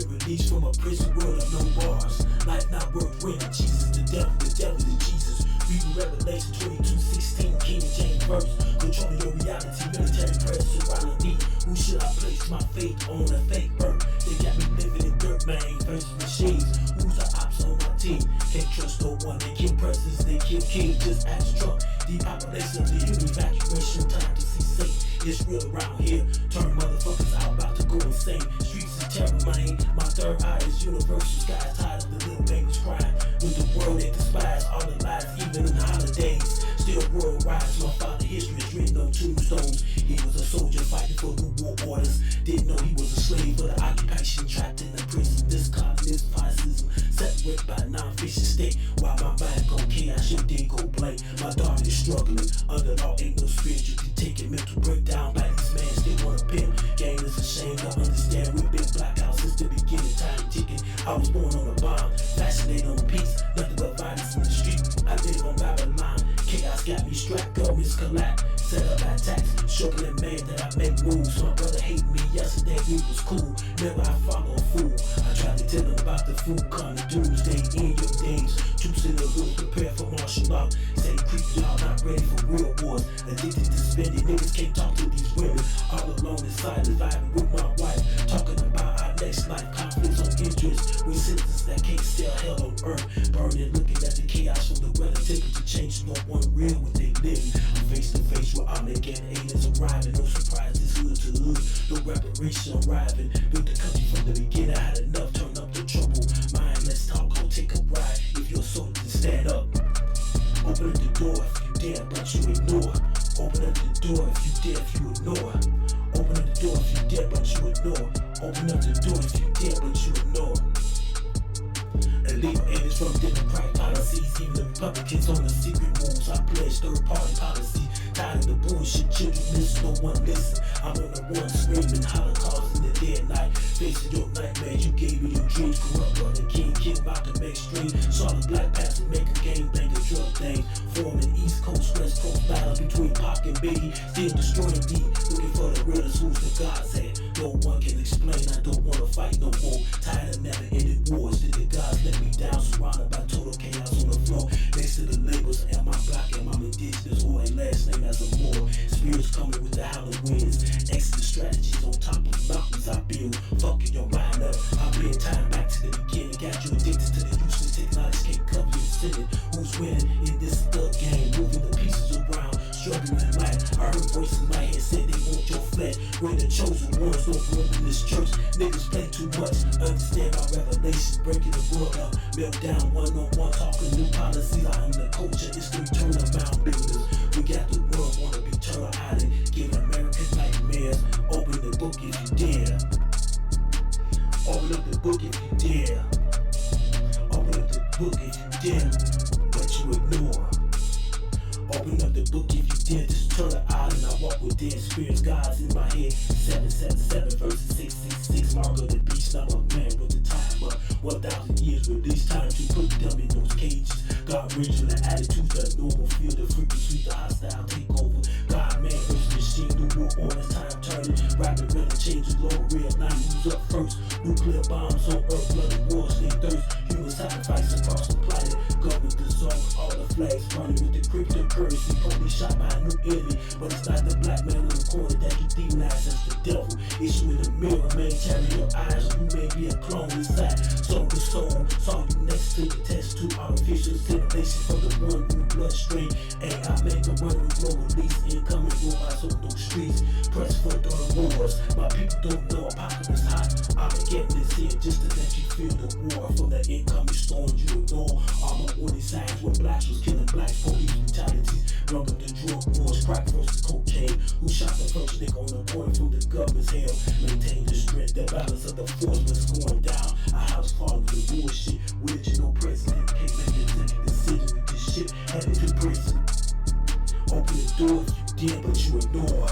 Been released from a prison world of no bars. Life not worth winning. Jesus the devil is Jesus. Reading Revelation 22:16, King James verse. Controlling your reality, military press, morality. Who should I place my faith on? A fake birth. They got me living in dirt, man, versus machines. Who's the ops on my team? Can't trust no one. They kill presidents, they kill kings. Just ask Trump. Depopulation of the human evacuation. Time to see Satan. It's real around here. Turn motherfuckers out, about to go insane. Streets is terror, man. My third eye is universal. Skies tired of the little babies crying. With the world they despise, all the lies, even in the holidays. Still world rise. My father history is written on tombstones. He was a soldier fighting for new war orders. Didn't know he was a slave for the occupation. Trapped in the prison. This communist fascism. Separated by non-fiction state. While my mind go chaos, your day go blank. My daughter is struggling. Under law ain't no spiritual. Taking mental breakdown. By these men still wanna pimp. Game is a shame. Don't understand. We've been blacked out since the beginning. Time ticking. I was born on a bomb. Fascinated on peace. Nothing but violence in the street. I live on Babylon. Chaos got me strapped. Governments collapse. Set up attacks. Struggling man that I make moves. My brother hate me. Yesterday we was cool. Never I follow a fool. I tried to tell him about the food coming doomsday in your days. Troops in the hood prepare for martial law. Say creep y'all not ready for real wars. Addicted to spending. Niggas can't talk to these women. All alone inside vibing with my wife. Talking about our next life. Conflicts on interest. We citizens that can't sell hell on earth. Burning, looking at the chaos from the weather. Temperature change. No one real when they live. I'm face to face with Armageddon. Aliens arriving. No surprises. Hood to hood. No reparation arriving. Built the country from the beginning. I had enough. Turn up the trouble. Mind, let's talk. Go take a ride. If you're a soldier, then stand up. Open up the door if you dare, but you ignore. Open up the door if you dare, if you ignore. Open up the door if you dare, but you ignore. Open up the door if you dare, but you ignore. Illegal aliens from Democratic policies. Even the Republicans on the secret moves. I pledge third-party policy. Tired of the bullshit, children miss, no one listen. I'm on the one screaming Holocaust in the dead night. Facing your nightmares, you gave me your dreams. Corrupt brother king, kid about to make stream. Saw the black pastor make a game, bang a drug thing. Forming East Coast, West Coast battle between Pac and Biggie. Still destroying D, looking for the realest who's the God's hand. No one can explain, I don't wanna fight no more. Tired of never ended wars, did the gods let me down? Surrounded by total chaos on the floor. Next to the labels, am I black, am I indigenous, or a last name as a more. Spirits coming with the howling winds. Exit strategies on top of mountains I build. Fucking your mind up. I'll bring time back to the beginning. Got you addicted to the useless technology. Can't cover your sinning. Who's winning in this thug game? Moving the pieces around. Struggling in life. I heard voices in my head say they want your flesh. We're the chosen ones. Don't run in this church. Niggas play too much. Understand our revelations. Breaking the world up. Melt down one-on-one. Talking new policies. I am the culture. It's the turn around builders. We got the world wanna be turned out and give American nightmares. Open the book if you dare. Open up the book if you dare. Open up the book if you dare, but you ignore. Open up the book if you dare. Just turn the eye and I walk with dead spirits. God's in my head. 777 verses 666. Mark of the beast. Not a man with the time up. 1,000 years release time to put them in those cages. God original attitudes that normal. Feel the frequency, the hostile takeover. God man versus machine. New war order. Time turning. Rapid rhythm changes. Low real. Now who's up first? Nuclear bombs on earth. Bloody wars. They thirst. Human sacrifice across the planet. Government dissolve. All the flags burning with the cryptocurrency. Police shot by a new enemy. But it's not the black man in the corner that you demonize as the devil. Issue in the mirror. Man, carry your eyes. You may be a clone inside. Soul to soul. Saw you next to the test tube. Artificial stimulation from the one through bloodstream. AI make a run with glow release. Incoming robots on those streets. Press for the wars. My people don't know apocalypse hot. I'm getting this here just to let you feel the war. From the incoming storms you ignore. Armor warning signs when blacks was killing blacks. Police brutalities. Run up the drug wars. Crack versus cocaine. Who shot the first nigga on the corner from the government's hell? Maintain the strength. The balance of the force was going down. Our house falling with the bullshit. With you no president. Can't make executive decisions with this shit. Headed to prison. Open the door if you dare, but you ignore.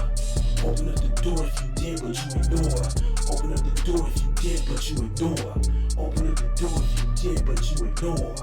Open up the door if you dare, but you ignore. Open up the door if you dare, but you ignore. Open up the door if you dare, but you ignore.